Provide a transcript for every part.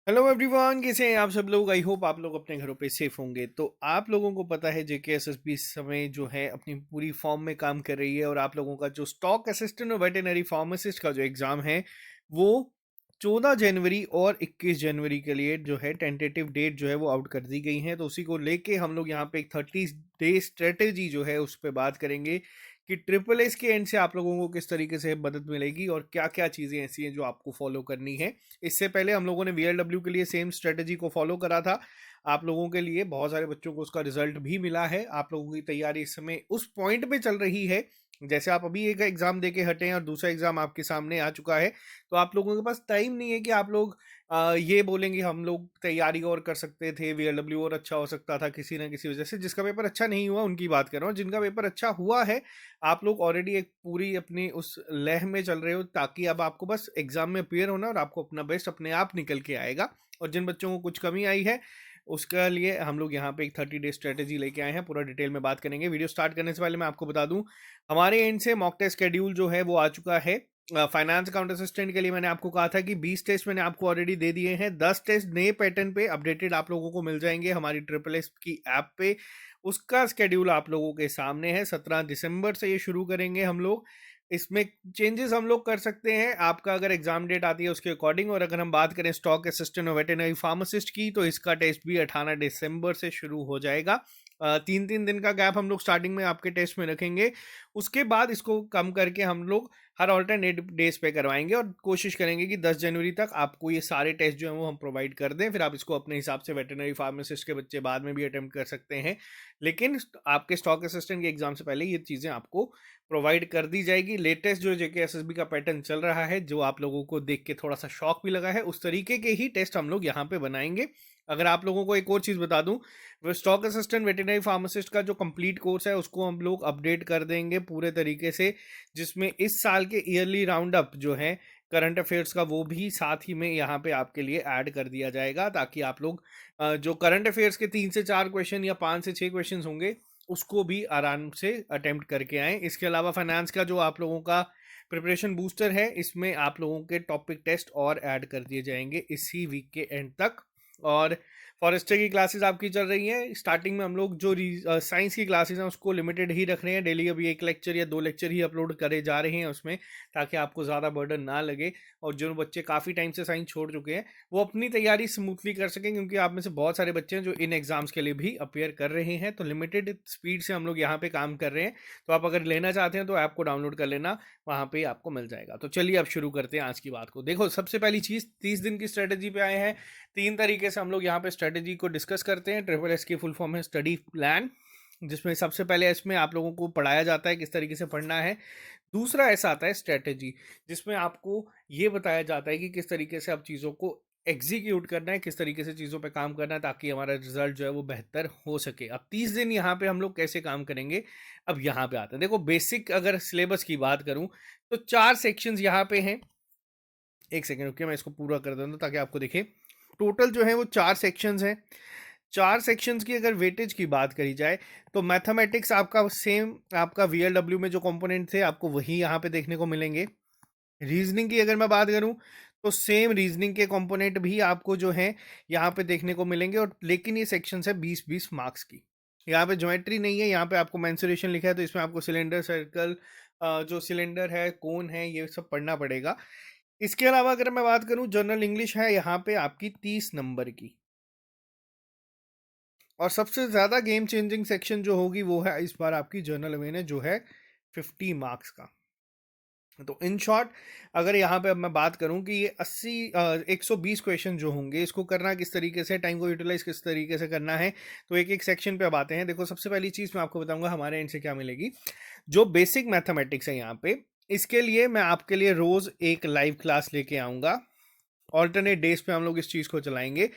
Hello everyone, कैसे हैं आप सब लोग। आई होप आप लोग अपने घरों पे सेफ होंगे। तो आप लोगों को पता है जेकेएसएसबी इस समय जो है अपनी पूरी फॉर्म में काम कर रही है और आप लोगों का जो स्टॉक असिस्टेंट और वेटेनरी फार्मासिस्ट का जो एग्ज़ाम है वो 14 जनवरी और 21 जनवरी के लिए जो है टेंटेटिव डेट जो है वो आउट कर दी गई है। तो उसी को लेके हम लोग यहाँ पे एक 30 डे स्ट्रेटेजी जो है उस पर बात करेंगे कि ट्रिपल एस के एंड से आप लोगों को किस तरीके से मदद मिलेगी और क्या क्या चीज़ें ऐसी हैं जो आपको फॉलो करनी है। इससे पहले हम लोगों ने वीएलडब्ल्यू के लिए सेम स्ट्रेटजी को फॉलो करा था। आप लोगों के लिए बहुत सारे बच्चों को उसका रिजल्ट भी मिला है। आप लोगों की तैयारी इस समय उस पॉइंट पे चल रही है जैसे आप अभी एक एग्जाम देके हटे हैं और दूसरा एग्जाम आपके सामने आ चुका है। तो आप लोगों के पास टाइम नहीं है कि आप लोग ये बोलेंगे हम लोग तैयारी और कर सकते थे, वीएलडब्ल्यू और अच्छा हो सकता था किसी ना किसी वजह से। जिसका पेपर अच्छा नहीं हुआ उनकी बात कर रहा हूँ, जिनका पेपर अच्छा हुआ है आप लोग ऑलरेडी एक पूरी अपनी उस लह में चल रहे हो ताकि अब आपको बस एग्जाम में अपियर होना और आपको अपना बेस्ट अपने आप निकल के आएगा। और जिन बच्चों को कुछ कमी आई है उसके लिए हम लोग यहाँ पे एक 30 डे स्ट्रेटेजी लेके आए हैं, पूरा डिटेल में बात करेंगे। वीडियो स्टार्ट करने से पहले मैं आपको बता दूं हमारे एंड से मॉक टेस्ट शेड्यूल जो है वो आ चुका है। फाइनेंस अकाउंट असिस्टेंट के लिए मैंने आपको कहा था कि 20 टेस्ट मैंने आपको ऑलरेडी दे दिए हैं। 10 टेस्ट नए पैटर्न पे अपडेटेड आप लोगों को मिल जाएंगे हमारी ट्रिपल एस की ऐप पे। उसका स्केड्यूल आप लोगों के सामने है। 17 दिसंबर से ये शुरू करेंगे हम लोग। इसमें चेंजेस हम लोग कर सकते हैं आपका अगर एग्जाम डेट आती है उसके अकॉर्डिंग। और अगर हम बात करें स्टॉक असिस्टेंट और वेटेनरी फार्मासिस्ट की तो इसका टेस्ट भी 18 दिसंबर से शुरू हो जाएगा। 3-3 दिन का गैप हम लोग स्टार्टिंग में आपके टेस्ट में रखेंगे। उसके बाद इसको कम करके हम लोग हर ऑल्टरनेट डेज पे करवाएंगे और कोशिश करेंगे कि 10 जनवरी तक आपको ये सारे टेस्ट जो हैं वो हम प्रोवाइड कर दें। फिर आप इसको अपने हिसाब से वेटेनरी फार्मासिस्ट के बच्चे बाद में भी अटेम्प्ट कर सकते हैं, लेकिन आपके स्टॉक असिस्टेंट के एग्जाम से पहले ये चीज़ें आपको प्रोवाइड कर दी जाएगी। लेटेस्ट जो जेकेएसएसबी का पैटर्न चल रहा है जो आप लोगों को देख के थोड़ा सा शॉक भी लगा है, उस तरीके के ही टेस्ट हम लोग यहाँ पे बनाएंगे। अगर आप लोगों को एक और चीज़ बता दूं, वो स्टॉक असिस्टेंट वेटेनरी फार्मासिस्ट का जो कंप्लीट कोर्स है उसको हम लोग अपडेट कर देंगे पूरे तरीके से, जिसमें इस साल के ईयरली राउंड अप जो है करंट अफेयर्स का वो भी साथ ही में यहाँ पे आपके लिए ऐड कर दिया जाएगा ताकि आप लोग जो करंट अफेयर्स के 3 से 4 क्वेश्चन या 5 से 6 क्वेश्चन होंगे उसको भी आराम से अटेम्प्ट करके आएँ। इसके अलावा फाइनेंस का जो आप लोगों का प्रिपरेशन बूस्टर है इसमें आप लोगों के टॉपिक टेस्ट और ऐड कर दिए जाएंगे इसी वीक के एंड तक। और फॉरेस्टर की क्लासेस आपकी चल रही हैं। स्टार्टिंग में हम लोग जो साइंस की क्लासेस हैं उसको लिमिटेड ही रख रहे हैं। डेली अभी 1 लेक्चर या 2 लेक्चर ही अपलोड करे जा रहे हैं उसमें, ताकि आपको ज़्यादा बर्डन ना लगे। और जो बच्चे काफ़ी टाइम से साइंस छोड़ चुके हैं वो अपनी तैयारी स्मूथली कर सकें, क्योंकि आप में से बहुत सारे बच्चे हैं जो इन एग्जाम्स के लिए भी अपेयर कर रहे हैं। तो लिमिटेड स्पीड से हम लोग यहाँ पे काम कर रहे हैं। तो आप अगर लेना चाहते हैं तो ऐप को डाउनलोड कर लेना, वहाँ पे आपको मिल जाएगा। तो चलिए अब शुरू करते हैं आज की बात को। देखो, सबसे पहली चीज़ 30 दिन की स्ट्रेटेजी पे आए हैं। 3 तरीके से हम लोग यहाँ पे स्ट्रेटेजी को डिस्कस करते हैं। ट्रिपल एस की फुल फॉर्म है स्टडी प्लान, जिसमें सबसे पहले इसमें आप लोगों को पढ़ाया जाता है किस तरीके से पढ़ना है। दूसरा ऐसा आता है स्ट्रेटेजी, जिसमें आपको ये बताया जाता है कि किस तरीके से आप चीज़ों को एग्जीक्यूट करना है, किस तरीके से चीज़ों पे काम करना है ताकि हमारा रिजल्ट जो है वो बेहतर हो सके। अब 30 दिन यहाँ पे हम लोग कैसे काम करेंगे, अब यहाँ पे आते हैं। देखो, बेसिक अगर सिलेबस की बात करूँ तो 4 सेक्शंस यहाँ पे हैं। एक सेकेंड रुकिए, मैं इसको पूरा कर देता हूँ ताकि आपको दिखे। टोटल जो है वो 4 सेक्शंस हैं। 4 सेक्शंस की अगर वेटेज की बात करी जाए तो मैथमेटिक्स आपका सेम, आपका वीएलडब्ल्यू में जो कंपोनेंट थे आपको वही यहाँ पे देखने को मिलेंगे। रीजनिंग की अगर मैं बात करूँ तो सेम रीजनिंग के कंपोनेंट भी आपको जो है यहाँ पे देखने को मिलेंगे। और लेकिन ये सेक्शन है 20-20 मार्क्स की। यहाँ पे ज्योमेट्री नहीं है, यहाँ पे आपको मेंसुरेशन लिखा है तो इसमें आपको सिलेंडर, सर्कल, जो सिलेंडर है, कोन है, ये सब पढ़ना पड़ेगा। इसके अलावा अगर मैं बात करूं, जनरल इंग्लिश है यहाँ पे आपकी 30 नंबर की। और सबसे ज़्यादा गेम चेंजिंग सेक्शन जो होगी वो है इस बार आपकी जनरल अवेयरनेस, जो है 50 मार्क्स का। तो इन शॉर्ट अगर यहाँ पे अब मैं बात करूँ कि ये 120 क्वेश्चन जो होंगे इसको करना किस तरीके से, टाइम को यूटिलाइज किस तरीके से करना है, तो एक एक सेक्शन पे अब आते हैं। देखो, सबसे पहली चीज़ मैं आपको बताऊंगा हमारे एंड से क्या मिलेगी। जो बेसिक मैथमेटिक्स है यहाँ पे, इसके लिए मैं आपके लिए रोज़ एक लाइव क्लास लेके आऊँगा। ऑल्टरनेट डेज पे हम लोग इस चीज़ को चलाएंगे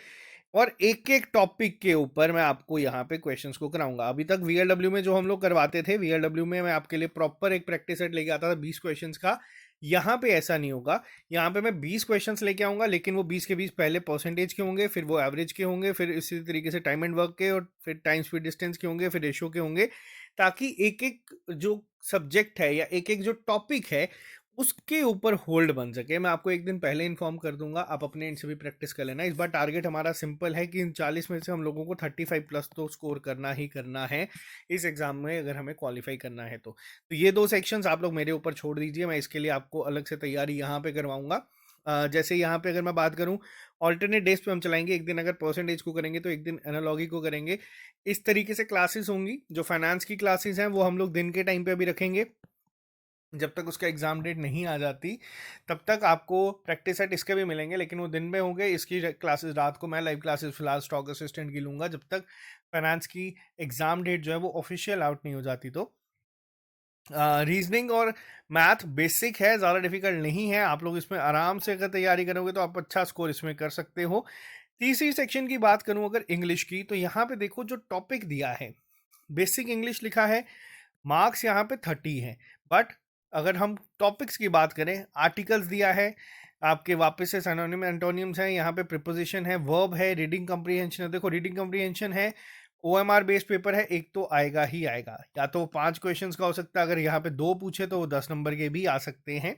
और एक एक टॉपिक के ऊपर मैं आपको यहाँ पे क्वेश्चंस को कराऊंगा। अभी तक वीएलडब्ल्यू में जो हम लोग करवाते थे, वीएलडब्ल्यू में मैं आपके लिए प्रॉपर एक प्रैक्टिस सेट लेके आता था 20 क्वेश्चंस का। यहाँ पे ऐसा नहीं होगा। यहाँ पे मैं 20 क्वेश्चंस लेके आऊंगा, लेकिन वो 20 के 20 पहले परसेंटेज के होंगे, फिर वो एवरेज के होंगे, फिर इसी तरीके से टाइम एंड वर्क के, और फिर टाइम स्पीड डिस्टेंस के होंगे, फिर रेशियो के होंगे। ताकि एक एक जो सब्जेक्ट है या एक एक जो टॉपिक है उसके ऊपर होल्ड बन सके। मैं आपको एक दिन पहले इन्फॉर्म कर दूंगा, आप अपने एंड से भी प्रैक्टिस कर लेना। इस बार टारगेट हमारा सिंपल है कि इन 40 में से हम लोगों को 35 प्लस तो स्कोर करना ही करना है इस एग्जाम में, अगर हमें क्वालिफाई करना है तो ये 2 सेक्शंस आप लोग मेरे ऊपर छोड़ दीजिए, मैं इसके लिए आपको अलग से तैयारी यहाँ पे करवाऊंगा। जैसे यहाँ पे अगर मैं बात करूँ, ऑल्टरनेट डेज पे हम चलाएंगे, एक दिन अगर परसेंटेज को करेंगे तो एक दिन एनालॉगी को करेंगे। इस तरीके से क्लासेस होंगी। जो फाइनेंस की क्लासेस हैं वो हम लोग दिन के टाइम पे अभी रखेंगे, जब तक उसका एग्जाम डेट नहीं आ जाती तब तक आपको प्रैक्टिस सेट इसके भी मिलेंगे, लेकिन वो दिन में होंगे। इसकी क्लासेस रात को मैं लाइव क्लासेस फिलहाल स्टॉक असिस्टेंट की लूंगा, जब तक फाइनेंस की एग्जाम डेट जो है वो ऑफिशियल आउट नहीं हो जाती। तो रीजनिंग और मैथ बेसिक है, ज़्यादा डिफिकल्ट नहीं है। आप लोग इसमें आराम से अगर तैयारी करोगे तो आप अच्छा स्कोर इसमें कर सकते हो। तीसरी सेक्शन की बात करूं अगर इंग्लिश की, तो यहाँ पे देखो जो टॉपिक दिया है, बेसिक इंग्लिश लिखा है, मार्क्स यहाँ पे 30 है। बट अगर हम टॉपिक्स की बात करें, आर्टिकल्स दिया है आपके, वापस से सिनोनिम एंटोनिम्स हैं, यहाँ पे प्रिपोजिशन है, वर्ब है, रीडिंग कम्प्रीहेंशन है। देखो रीडिंग कम्प्रीहेंशन है, OMR बेस्ड पेपर है, एक तो आएगा ही आएगा, या तो 5 क्वेश्चंस का हो सकता है, अगर यहाँ पे 2 पूछे तो वो 10 नंबर के भी आ सकते हैं।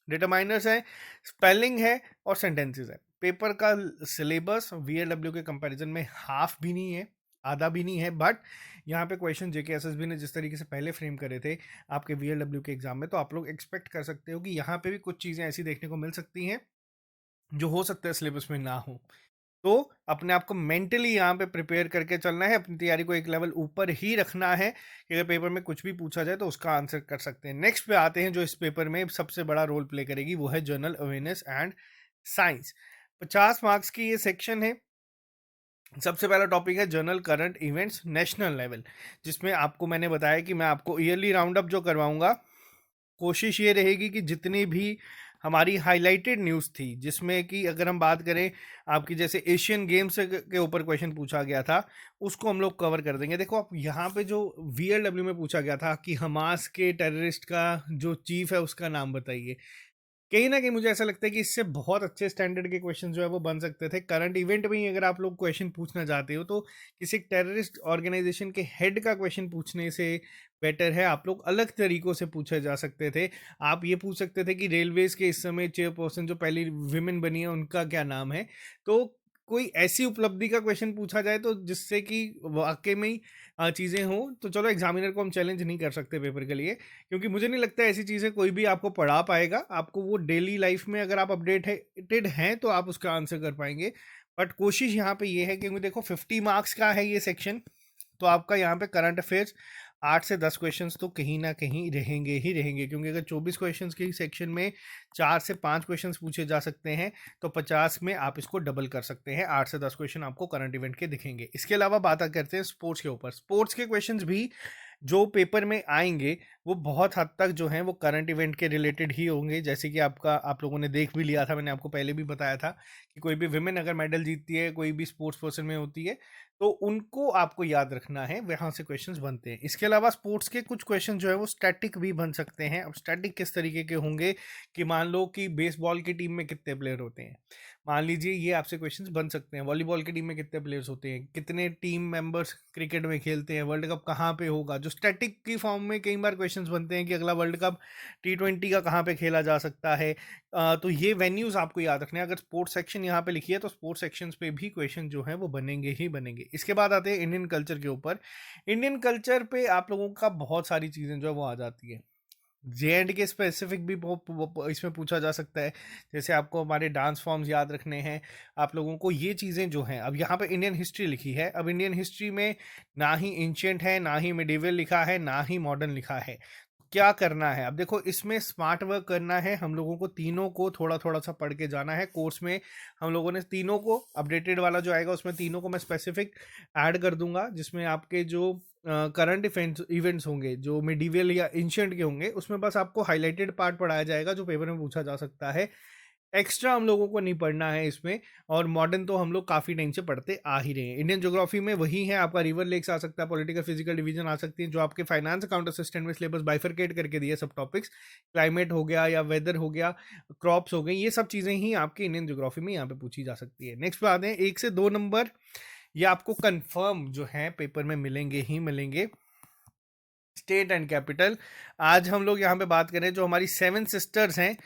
डिटरमाइनर्स है, स्पेलिंग है और सेंटेंसेस है। पेपर का सिलेबस VLW के कंपैरिजन में हाफ भी नहीं है, आधा भी नहीं है। बट यहाँ पे क्वेश्चन जेके एसएसबी ने जिस तरीके से पहले फ्रेम करे थे आपके VLW के एग्जाम में, तो आप लोग एक्सपेक्ट कर सकते हो कि यहाँ पे भी कुछ चीज़ें ऐसी देखने को मिल सकती हैं जो हो सकता है सिलेबस में ना हो। तो अपने आप को मेंटली यहाँ पे प्रिपेयर करके चलना है, अपनी तैयारी को एक लेवल ऊपर ही रखना है कि अगर पेपर में कुछ भी पूछा जाए तो उसका आंसर कर सकते हैं। नेक्स्ट पे आते हैं, जो इस पेपर में सबसे बड़ा रोल प्ले करेगी, वो है general awareness and science. 50 marks की ये सेक्शन है। सबसे पहला टॉपिक है general current events national level, जिसमें आपको मैंने बताया कि मैं आपको ईयरली राउंड अप जो करवाऊंगा, कोशिश ये रहेगी कि जितनी भी हमारी हाईलाइटेड न्यूज़ थी, जिसमें कि अगर हम बात करें आपकी, जैसे एशियन गेम्स के ऊपर क्वेश्चन पूछा गया था, उसको हम लोग कवर कर देंगे। देखो आप यहाँ पे जो VLW में पूछा गया था कि हमास के टेररिस्ट का जो चीफ है उसका नाम बताइए, कहीं ना कहीं मुझे ऐसा लगता है कि इससे बहुत अच्छे स्टैंडर्ड के क्वेश्चन जो है वो बन सकते थे। करंट इवेंट में ही अगर आप लोग क्वेश्चन पूछना चाहते हो तो किसी टेररिस्ट ऑर्गेनाइजेशन के हेड का क्वेश्चन पूछने से बेटर है आप लोग अलग तरीकों से पूछे जा सकते थे। आप ये पूछ सकते थे कि रेलवेज के इस समय चेयरपर्सन जो पहली विमेन बनी है उनका क्या नाम है। तो कोई ऐसी उपलब्धि का क्वेश्चन पूछा जाए तो जिससे कि वाकई में ही चीज़ें हों, तो चलो एग्जामिनर को हम चैलेंज नहीं कर सकते पेपर के लिए, क्योंकि मुझे नहीं लगता ऐसी चीज़ें कोई भी आपको पढ़ा पाएगा। आपको वो डेली लाइफ में अगर आप अपडेटेड हैं तो आप उसका आंसर कर पाएंगे। बट कोशिश यहाँ पे ये है, क्योंकि देखो 50 मार्क्स का है ये सेक्शन, तो आपका यहाँ पे करंट अफेयर्स 8 से 10 क्वेश्चंस तो कहीं ना कहीं रहेंगे ही रहेंगे, क्योंकि अगर 24 क्वेश्चंस की सेक्शन में 4 से 5 क्वेश्चंस पूछे जा सकते हैं तो 50 में आप इसको डबल कर सकते हैं, 8 से 10 क्वेश्चन आपको करंट इवेंट के दिखेंगे। इसके अलावा बात करते हैं स्पोर्ट्स के ऊपर। स्पोर्ट्स के क्वेश्चंस भी जो पेपर में आएंगे वो बहुत हद तक जो हैं वो करंट इवेंट के रिलेटेड ही होंगे। जैसे कि आप लोगों ने देख भी लिया था, मैंने आपको पहले भी बताया था कि कोई भी विमेन अगर मेडल जीतती है, कोई भी स्पोर्ट्स पर्सन में होती है, तो उनको आपको याद रखना है, वहाँ से क्वेश्चंस बनते हैं। इसके अलावा स्पोर्ट्स के कुछ क्वेश्चन जो है वो स्टैटिक भी बन सकते हैं। अब स्टैटिक किस तरीके के होंगे कि मान लो कि बेसबॉल की टीम में कितने प्लेयर होते हैं, मान लीजिए ये आपसे क्वेश्चंस बन सकते हैं। वॉलीबॉल की टीम में कितने प्लेयर्स होते हैं, कितने टीम मेंबर्स क्रिकेट में खेलते हैं, वर्ल्ड कप कहाँ पे होगा, जो स्टैटिक की फॉर्म में कई बार क्वेश्चंस बनते हैं कि अगला वर्ल्ड कप T20 का कहाँ पे खेला जा सकता है। तो ये वेन्यूज आपको याद रखने हैं। अगर स्पोर्ट्स सेक्शन यहाँ पे लिखी है तो स्पोर्ट्स सेक्शंस पे भी क्वेश्चन जो है वो बनेंगे ही बनेंगे। इसके बाद आते हैं इंडियन कल्चर के ऊपर। इंडियन कल्चर पे आप लोगों का बहुत सारी चीज़ें जो है वो आ जाती है। JND के स्पेसिफिक भी इसमें पूछा जा सकता है। जैसे आपको हमारे डांस फॉर्म्स याद रखने हैं, आप लोगों को ये चीज़ें जो हैं। अब यहाँ पे इंडियन हिस्ट्री लिखी है, अब इंडियन हिस्ट्री में ना ही एंशिएंट है, ना ही मिडिवल लिखा है, ना ही मॉडर्न लिखा है। क्या करना है, अब देखो इसमें स्मार्ट वर्क करना है हम लोगों को, तीनों को थोड़ा थोड़ा सा पढ़ के जाना है। कोर्स में हम लोगों ने तीनों को, अपडेटेड वाला जो आएगा उसमें तीनों को मैं स्पेसिफिक ऐड कर दूंगा, जिसमें आपके जो करंट इवेंट्स होंगे जो मिडिवल या एंशिएंट के होंगे उसमें बस आपको हाईलाइटेड पार्ट पढ़ाया जाएगा जो पेपर में पूछा जा सकता है। एक्स्ट्रा हम लोगों को नहीं पढ़ना है इसमें। और मॉडर्न तो हम लोग काफ़ी टाइम से पढ़ते आ ही रहे हैं। इंडियन ज्योग्राफी में वही है, आपका रिवर लेक्स आ सकता है, पॉलिटिकल फिजिकल डिवीजन आ सकती है, जो आपके फाइनेंस अकाउंट असिस्टेंट में सिलेबस बाइफरकेट करके दिए सब टॉपिक्स। क्लाइमेट हो गया या वेदर हो गया, क्रॉप्स हो गई, ये सब चीज़ें ही आपके इंडियन ज्योग्राफी में यहाँ पे पूछी जा सकती है। नेक्स्ट पे आते हैं 1 से 2 नंबर, ये आपको कंफर्म जो है पेपर में मिलेंगे ही मिलेंगे। State and capital. आज हम लोग यहाँ पे बात करें जो हमारी 7 सिस्टर्स हैं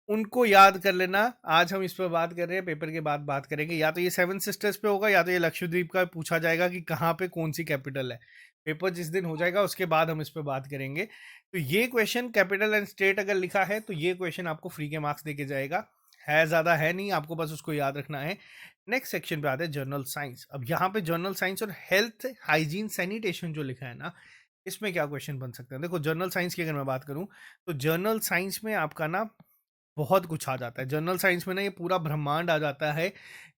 उनको याद कर लेना। आज हम इस पर बात कर रहे हैं, पेपर के बाद बात करेंगे। या तो ये 7 सिस्टर्स पे होगा या तो ये लक्षद्वीप का पूछा जाएगा कि कहाँ पे कौन सी कैपिटल है। पेपर जिस दिन हो जाएगा उसके बाद हम इस पर बात करेंगे। तो ये क्वेश्चन कैपिटल एंड स्टेट अगर लिखा है तो ये क्वेश्चन आपको फ्री के मार्क्स देके जाएगा। है ज़्यादा है नहीं, आपको बस उसको याद रखना है। नेक्स्ट सेक्शन पे आते हैं जनरल साइंस। अब यहाँ पे जनरल साइंस और हेल्थ हाइजीन सैनिटेशन जो लिखा है ना, इसमें क्या क्वेश्चन बन सकते हैं। देखो जनरल साइंस की अगर मैं बात करूं तो जनरल साइंस में आपका ना बहुत कुछ आ जाता है। जनरल साइंस में ना ये पूरा ब्रह्मांड आ जाता है।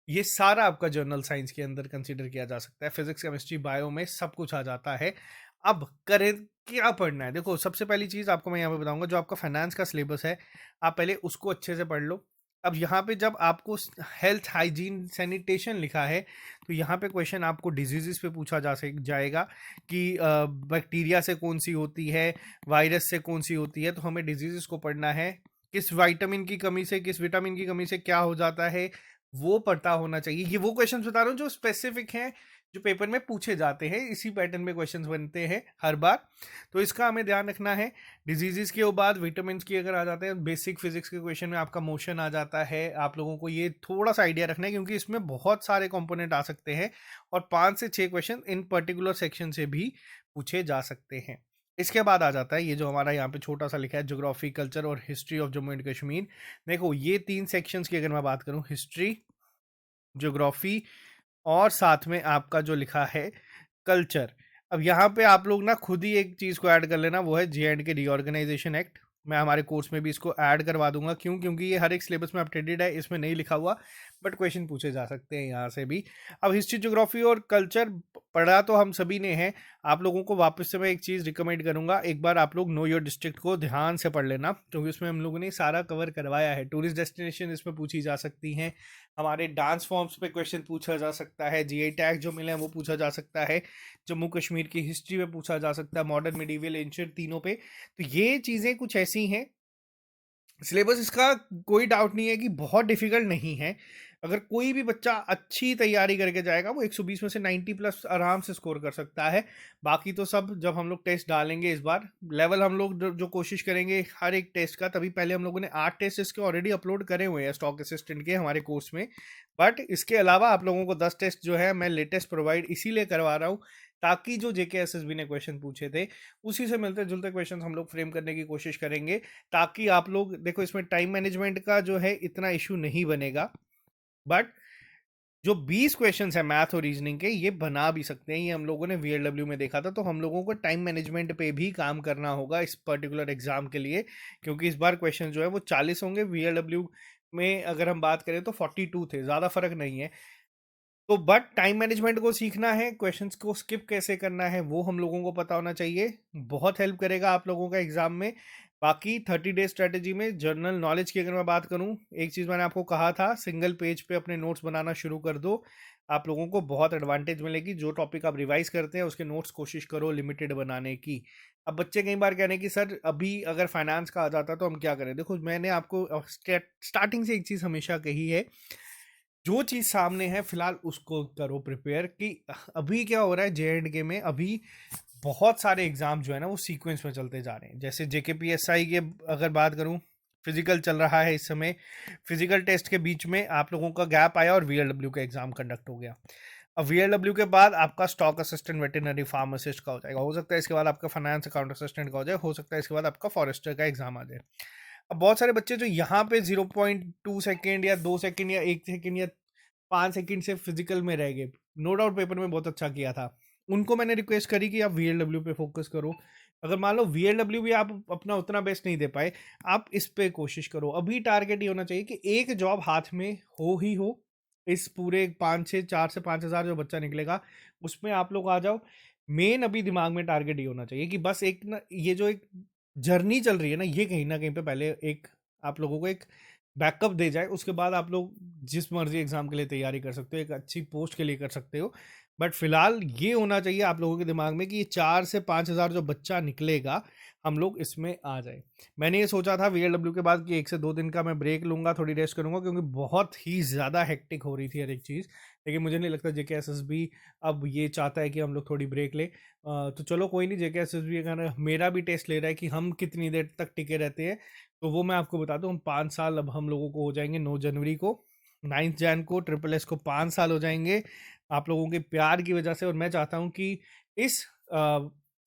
ये सारा आपका जनरल साइंस के अंदर कंसीडर किया जा सकता है। फिजिक्स केमिस्ट्री बायो में सब कुछ आ जाता है। अब करें क्या पढ़ना है। देखो सबसे पहली चीज़ आपको मैं यहाँ पे बताऊंगा, जो आपका फाइनेंस का सिलेबस है आप पहले उसको अच्छे से पढ़ लो। अब यहाँ पे जब आपको हेल्थ हाइजीन सैनिटेशन लिखा है तो यहाँ पे क्वेश्चन आपको डिजीजेस पे पूछा जाएगा कि बैक्टीरिया से कौन सी होती है, वायरस से कौन सी होती है। तो हमें डिजीजेस को पढ़ना है। किस विटामिन की कमी से, किस विटामिन की कमी से क्या हो जाता है वो पता होना चाहिए। ये वो क्वेश्चंस बता रहा हूँ जो स्पेसिफिक हैं, जो पेपर में पूछे जाते हैं। इसी पैटर्न में क्वेश्चंस बनते हैं हर बार, तो इसका हमें ध्यान रखना है। डिजीजेस के बाद विटामिन की अगर आ जाते हैं, बेसिक फिजिक्स के क्वेश्चन में आपका मोशन आ जाता है। आप लोगों को ये थोड़ा सा आइडिया रखना है क्योंकि इसमें बहुत सारे कंपोनेंट आ सकते हैं और 5 से 6 क्वेश्चन इन पर्टिकुलर सेक्शन से भी पूछे जा सकते हैं। इसके बाद आ जाता है ये जो हमारा यहाँ पे छोटा सा लिखा है, ज्योग्राफी, कल्चर और history of Jammu and Kashmir. देखो ये 3 सेक्शंस की अगर मैं बात करूँ, हिस्ट्री, ज्योग्राफी और साथ में आपका जो लिखा है कल्चर। अब यहाँ पे आप लोग ना खुद ही एक चीज़ को ऐड कर लेना, वो है J&K रीऑर्गेनाइजेशन एक्ट। मैं हमारे कोर्स में भी इसको ऐड करवा दूंगा। क्यों? क्योंकि ये हर एक सिलेबस में अपडेटेड है, इसमें नहीं लिखा हुआ बट क्वेश्चन पूछे जा सकते हैं यहाँ से भी। अब हिस्ट्री, ज्योग्राफी और कल्चर पढ़ा तो हम सभी ने है। आप लोगों को वापस से मैं एक चीज़ रिकमेंड करूंगा, एक बार आप लोग नो योर डिस्ट्रिक्ट को ध्यान से पढ़ लेना क्योंकि उसमें हम लोगों ने सारा कवर करवाया है। टूरिस्ट डेस्टिनेशन इसमें पूछी जा सकती हैं, हमारे डांस फॉर्म्स पे क्वेश्चन पूछा जा सकता है, जीआई टैग जो मिले हैं वो पूछा जा सकता है, जम्मू कश्मीर की हिस्ट्री में पूछा जा सकता है, मॉडर्न, मिडीवियल, एंशिएंट, तीनों पे। तो ये चीज़ें कुछ ऐसी हैं। सिलेबस इसका कोई डाउट नहीं है कि बहुत डिफिकल्ट नहीं है। अगर कोई भी बच्चा अच्छी तैयारी करके जाएगा वो 120 में से 90 प्लस आराम से स्कोर कर सकता है। बाकी तो सब जब हम लोग टेस्ट डालेंगे इस बार लेवल, हम लोग जो कोशिश करेंगे हर एक टेस्ट का। तभी पहले हम लोगों ने 8 टेस्ट इसके ऑलरेडी अपलोड करे हुए हैं स्टॉक असिस्टेंट के हमारे कोर्स में। बट इसके अलावा आप लोगों को 10 टेस्ट जो है मैं लेटेस्ट प्रोवाइड इसीलिए करवा रहा हूँ ताकि जो JKSSB ने क्वेश्चन पूछे थे उसी से मिलते जुलते क्वेश्चन हम लोग फ्रेम करने की कोशिश करेंगे, ताकि आप लोग देखो इसमें टाइम मैनेजमेंट का जो है इतना इशू नहीं बनेगा। बट जो 20 क्वेश्चंस है मैथ और रीजनिंग के, ये बना भी सकते हैं। ये हम लोगों ने VLW में देखा था। तो हम लोगों को टाइम मैनेजमेंट पे भी काम करना होगा इस पर्टिकुलर एग्जाम के लिए, क्योंकि इस बार क्वेश्चन जो है वो 40 होंगे। VLW में अगर हम बात करें तो 42 थे, ज़्यादा फर्क नहीं है। तो बट टाइम मैनेजमेंट को सीखना है, क्वेश्चंस को स्किप कैसे करना है वो हम लोगों को पता होना चाहिए। बहुत हेल्प करेगा आप लोगों का एग्जाम में। बाकी 30 डे स्ट्रेटेजी में जनरल नॉलेज की अगर मैं बात करूं, एक चीज़ मैंने आपको कहा था, सिंगल पेज पे अपने नोट्स बनाना शुरू कर दो। आप लोगों को बहुत एडवांटेज मिलेगी। जो टॉपिक आप रिवाइज करते हैं उसके नोट्स कोशिश करो लिमिटेड बनाने की। अब बच्चे कई बार कह रहे हैं कि सर अभी अगर फाइनेंस का आ जाता तो हम क्या करें। देखो मैंने आपको स्टार्टिंग से एक चीज़ हमेशा कही है, जो चीज़ सामने है फिलहाल उसको करो प्रिपेयर। कि अभी क्या हो रहा है J&K में, अभी बहुत सारे एग्जाम जो है ना वो सीक्वेंस में चलते जा रहे हैं। जैसे JKPSI के अगर बात करूं, फिजिकल चल रहा है इस समय। फिजिकल टेस्ट के बीच में आप लोगों का गैप आया और VLW का एग्जाम कंडक्ट हो गया। अब VLW के बाद आपका स्टॉक असिस्टेंट वेटरनरी फार्मासिस्ट का हो जाएगा। हो सकता है इसके बाद आपका फाइनेंस अकाउंट असिस्टेंट का हो जाए। हो सकता है इसके बाद आपका फॉरेस्टर का एग्जाम आ जाए। अब बहुत सारे बच्चे जो यहाँ पे 0.2 सेकेंड या 2 सेकेंड या 1 सेकेंड या 5 सेकंड से फिजिकल में रह गए, नो डाउट पेपर में बहुत अच्छा किया था, उनको मैंने रिक्वेस्ट करी कि आप VLW पे फोकस करो। अगर मान लो VLW भी आप अपना उतना बेस्ट नहीं दे पाए, आप इस पे कोशिश करो। अभी टारगेट ये होना चाहिए कि एक जॉब हाथ में हो ही हो। इस पूरे 4 से 5 हज़ार जो बच्चा निकलेगा उसमें आप लोग आ जाओ। मेन अभी दिमाग में टारगेट ये होना चाहिए कि बस एक ना, ये जो एक जर्नी चल रही है ना कहीं पे पहले एक आप लोगों को एक बैकअप दे जाए। उसके बाद आप लोग जिस मर्जी एग्जाम के लिए तैयारी कर सकते हो, एक अच्छी पोस्ट के लिए कर सकते हो। बट फिलहाल ये होना चाहिए आप लोगों के दिमाग में कि ये 4 से 5 हज़ार जो बच्चा निकलेगा, हम लोग इसमें आ जाए। मैंने ये सोचा था वीएलडब्ल्यू के बाद कि 1 से 2 दिन का मैं ब्रेक लूंगा, थोड़ी रेस्ट करूंगा, क्योंकि बहुत ही ज़्यादा हेक्टिक हो रही थी हर एक चीज़। लेकिन मुझे नहीं लगता जेकेएसएसबी अब ये चाहता है कि हम लोग थोड़ी ब्रेक ले। तो चलो कोई नहीं, जेकेएसएसबी अगर मेरा भी टेस्ट ले रहा है कि हम कितनी देर तक टिके रहते हैं, तो वो मैं आपको बता दूं। हम 5 साल अब हम लोगों को हो जाएंगे 9 जनवरी को, 9 जैन को ट्रिपल एस को 5 साल हो जाएंगे आप लोगों के प्यार की वजह से। और मैं चाहता हूं कि इस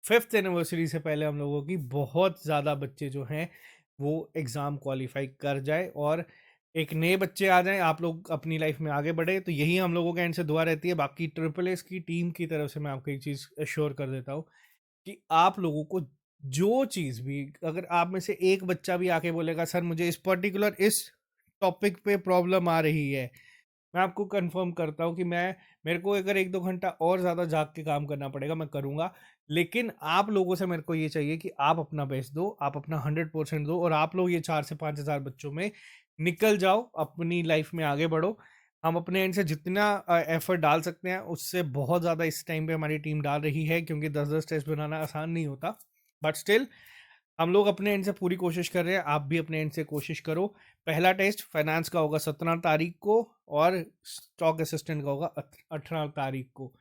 5th एनिवर्सरी से पहले हम लोगों की बहुत ज़्यादा बच्चे जो हैं वो एग्ज़ाम क्वालिफाई कर जाए और एक नए बच्चे आ जाएं, आप लोग अपनी लाइफ में आगे बढ़े। तो यही हम लोगों के एंड से दुआ रहती है। बाकी ट्रिपल एस की टीम की तरफ से मैं आपको एक चीज़ अश्योर कर देता हूँ कि आप लोगों को जो चीज़ भी, अगर आप में से एक बच्चा भी आके बोलेगा सर मुझे इस पर्टिकुलर इस टॉपिक पे प्रॉब्लम आ रही है, मैं आपको कंफर्म करता हूँ कि मैं मेरे को अगर 1-2 घंटा और ज़्यादा जाग के काम करना पड़ेगा, मैं करूँगा। लेकिन आप लोगों से मेरे को ये चाहिए कि आप अपना बेस्ट दो, आप अपना 100% दो, और आप लोग ये 4 से 5 हज़ार बच्चों में निकल जाओ, अपनी लाइफ में आगे बढ़ो। हम अपने एंड से जितना एफर्ट डाल सकते हैं उससे बहुत ज़्यादा इस टाइम पे हमारी टीम डाल रही है, क्योंकि 10-10 टेस्ट बनाना आसान नहीं होता। बट स्टिल हम लोग अपने एंड से पूरी कोशिश कर रहे हैं, आप भी अपने एंड से कोशिश करो। पहला टेस्ट फाइनेंस का होगा 17 तारीख को, और स्टॉक असिस्टेंट का होगा 18 तारीख को।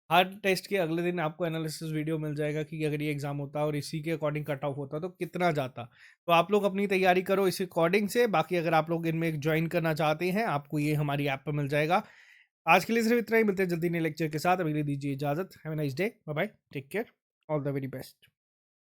हर टेस्ट के अगले दिन आपको एनालिसिस वीडियो मिल जाएगा कि अगर ये एग्जाम होता और इसी के अकॉर्डिंग कट ऑफ होता तो कितना जाता। तो आप लोग अपनी तैयारी करो इस अकॉर्डिंग से। बाकी अगर आप लोग इनमें ज्वाइन करना चाहते हैं, आपको ये हमारी ऐप पर मिल जाएगा। आज के लिए सिर्फ इतना ही, मिलते हैं जल्दी नए लेक्चर के साथ। अभी के लिए दीजिए इजाजत। Have a nice day, bye bye, take care, all the very best.